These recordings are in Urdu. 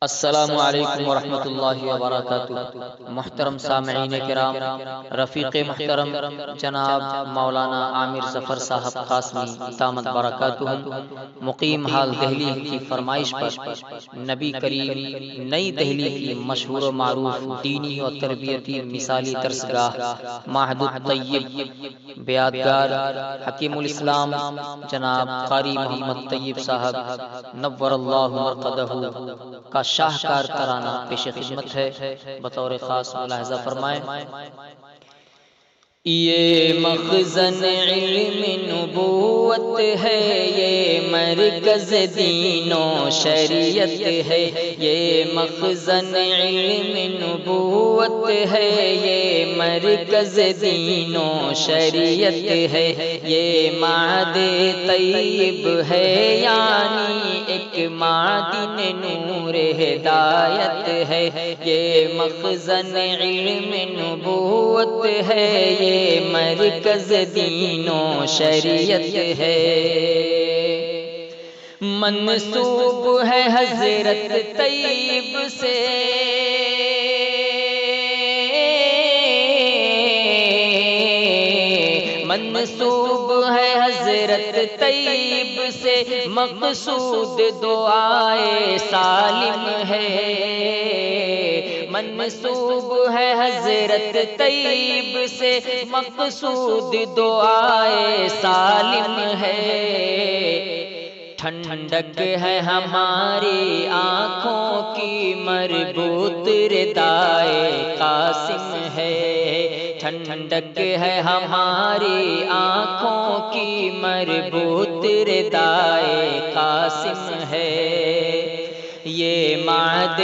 السلام علیکم ورحمۃ اللہ وبرکاتہ۔ محترم سامعین کرام، رفیق محترم جناب مولانا عامر ظفر صاحب قاسمی دامت برکاتہ مقیم حال دہلی کی فرمائش پر نبی کریم نئی دہلی کی مشہور و معروف دینی اور تربیتی مثالی درسگاہ معہد الطیب بیادگار حکیم الاسلام جناب قاری محمد طیب صاحب نور اللہ مرقدہ کا شاہکار ترانہ پیش خدمت ہے، بطور خاص ملاحظہ فرمائیں۔ یہ مخزن علم نبوت ہے، یہ مرکز دین و شریعت ہے، یہ مخزن علم نبوت ہے، یہ مرکز دین و شریعت ہے، یہ معہد طیب ہے، یعنی ایک معدن نور ہدایت ہے، یہ مخزن علم نبوت ہے، یہ مرکز دین و شریعت ہے، منسوب ہے حضرت طیب سے، منسوب ہے حضرت طیب سے، مقصود دعائے سالم ہے، منسوب ہے حضرت طیب سے، مقصود دعائے سالم ہے، ٹھنڈک ہے ہماری آنکھوں کی، مربوط ردائے قاسم ہے، ٹھنڈک ہے ہماری آنکھوں کی، مربوط ردائے قاسم ہے، یہ معہد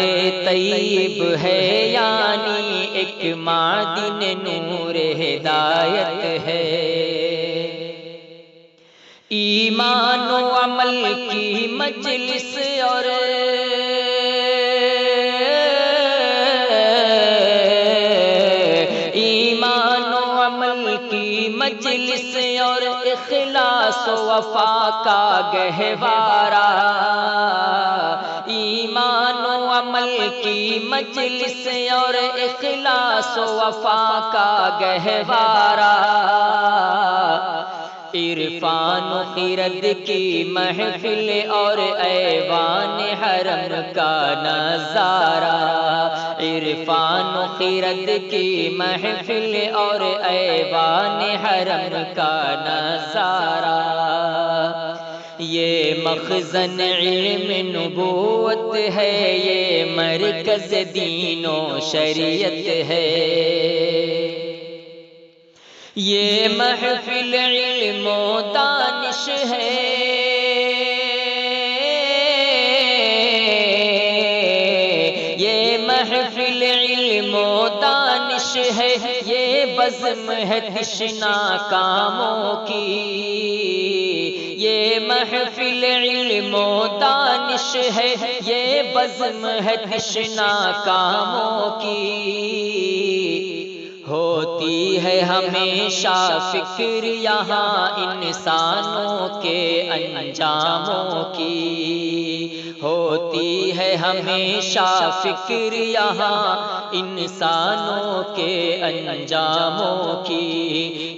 طیب ہے، یعنی ایک معدن نور ہدایت ہے، ایمان و عمل کی مجلس اور ایمان و عمل کی مجلس اور اخلاص و وفا کا گہوارہ، ایمان و عمل کی مجلس اور اخلاص و وفا کا گہوارہ، عرفان و خرد کی محفل اور ایوان حرم کا نظارہ، عرفان و خرد کی محفل اور ایوان حرم کا نظارہ، یہ مخزن علم نبوت ہے، یہ مرکز دین و شریعت ہے، یہ محفل علم و دانش ہے، یہ محفل علم و دانش ہے، یہ بزم ہے تشنا کاموں کی، یہ محفل علم و دانش ہے، یہ بزم ہے تشنا کاموں کی، ہوتی ہے ہمیشہ فکر یہاں انسانوں کے انجاموں کی، ہوتی ہے ہمیشہ فکر یہاں انسانوں کے انجاموں کی،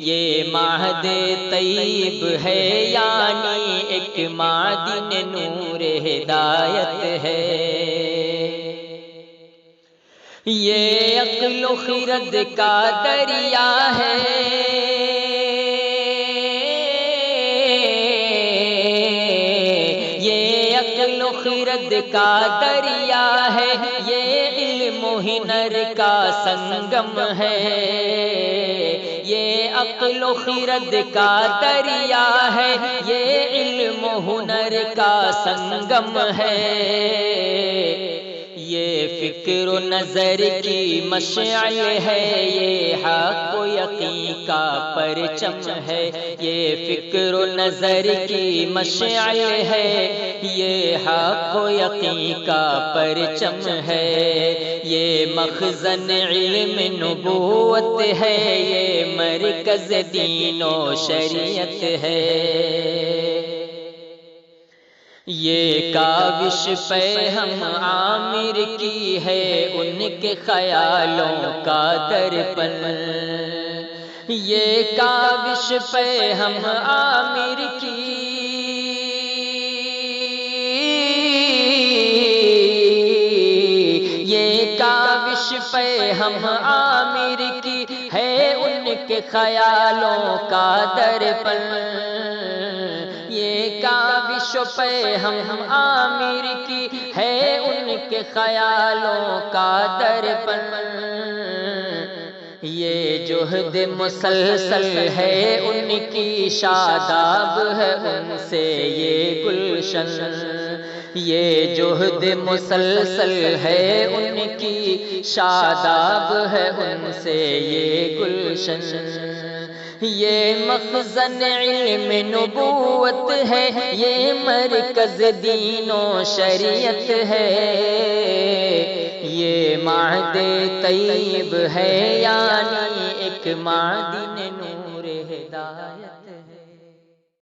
یہ معہد طیب ہے، یعنی ایک معدن نور ہدایت ہے، یہ عقل و خرد کا دریا ہے، یہ عقل و خرد کا دریا ہے، یہ علم و ہنر کا سنگم ہے، یہ عقل و خرد کا دریا ہے، یہ علم و ہنر کا سنگم ہے، یہ فکر و نظر کی مشعل ہے، یہ حق و یقین کا پرچم ہے، یہ فکر و نظر کی مشعل ہے، یہ حق و یقین کا پرچم ہے، یہ مخزن علم نبوت ہے، یہ مرکز دین و شریعت ہے، یہ کاوش پہ ہم عامر کی ہے ان کے خیالوں کا درپن، یہ کاوش پہ ہم عامر کی، یہ کاوش پہ ہم عامر کی ہے ان کے خیالوں کا درپن، یہ کاوش پہ ہم عامر کی ہے ان کے خیالوں کا درپن، یہ جہد مسلسل ہے ان کی شاداب ہے ان سے یہ گلشن، یہ جہد مسلسل ہے ان کی شاداب ہے ان سے یہ گلشن، یہ مخزن علم نبوت ہے، یہ مرکز دین و شریعت ہے، یہ معہد طیب ہے یعنی ایک معدن نور ہدایت ہے۔